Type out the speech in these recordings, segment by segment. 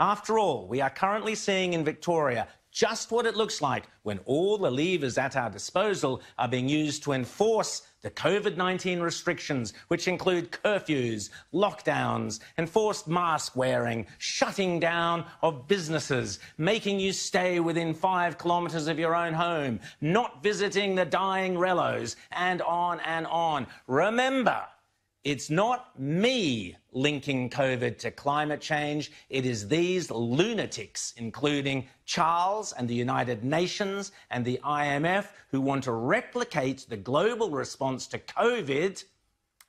After all, we are currently seeing in Victoria just what it looks like when all the levers at our disposal are being used to enforce the COVID-19 restrictions, which include curfews, lockdowns, enforced mask wearing, shutting down of businesses, making you stay within 5 kilometres of your own home, not visiting the dying relos, and on and on. Remember, it's not me linking COVID to climate change. It is these lunatics, including Charles and the United Nations and the IMF, who want to replicate the global response to COVID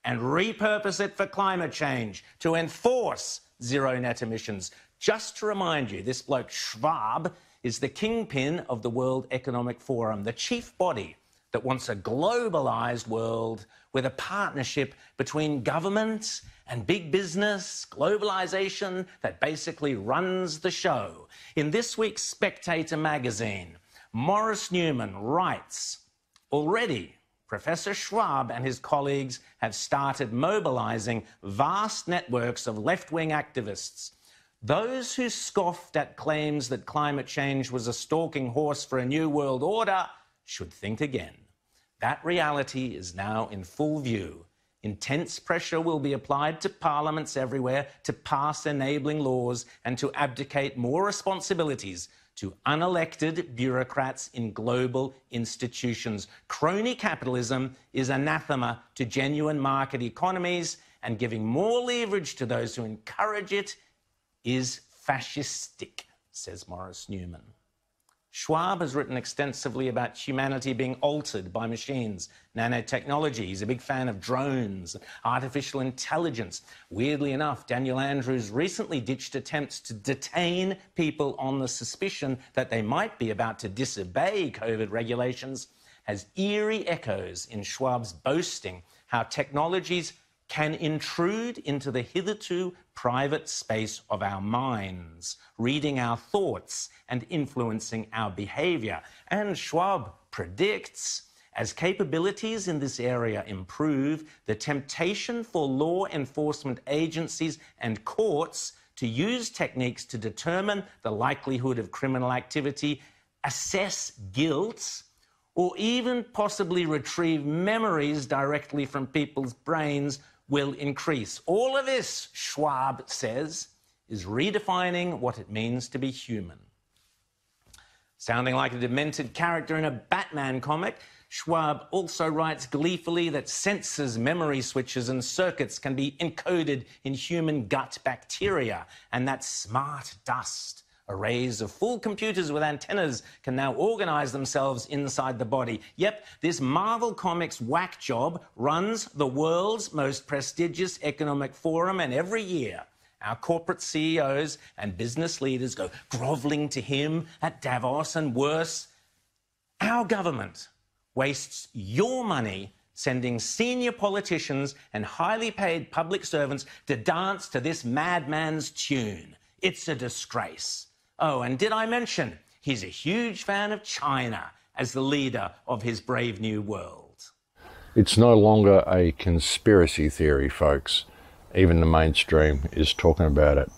and repurpose it for climate change, to enforce zero net emissions. Just to remind you, this bloke Schwab is the kingpin of the World Economic Forum, the chief body that wants a globalised world with a partnership between governments and big business, globalisation that basically runs the show. In this week's Spectator magazine, Maurice Newman writes, already Professor Schwab and his colleagues have started mobilising vast networks of left-wing activists. Those who scoffed at claims that climate change was a stalking horse for a new world order should think again. That reality is now in full view. Intense pressure will be applied to parliaments everywhere to pass enabling laws and to abdicate more responsibilities to unelected bureaucrats in global institutions. Crony capitalism is anathema to genuine market economies, and giving more leverage to those who encourage it is fascistic, says Maurice Newman. Schwab has written extensively about humanity being altered by machines, nanotechnology. He's a big fan of drones, artificial intelligence. Weirdly enough, Daniel Andrews recently ditched attempts to detain people on the suspicion that they might be about to disobey COVID regulations, has eerie echoes in Schwab's boasting how technologies can intrude into the hitherto private space of our minds, reading our thoughts and influencing our behaviour. And Schwab predicts, as capabilities in this area improve, the temptation for law enforcement agencies and courts to use techniques to determine the likelihood of criminal activity, assess guilt, or even possibly retrieve memories directly from people's brains will increase. All of this, Schwab says, is redefining what it means to be human. Sounding like a demented character in a Batman comic, Schwab also writes gleefully that sensors, memory switches and circuits can be encoded in human gut bacteria, and that smart dust, arrays of full computers with antennas, can now organise themselves inside the body. Yep, this Marvel Comics whack job runs the world's most prestigious economic forum, and every year our corporate CEOs and business leaders go grovelling to him at Davos, and worse, our government wastes your money sending senior politicians and highly paid public servants to dance to this madman's tune. It's a disgrace. Oh, and did I mention he's a huge fan of China as the leader of his brave new world? It's no longer a conspiracy theory, folks. Even the mainstream is talking about it.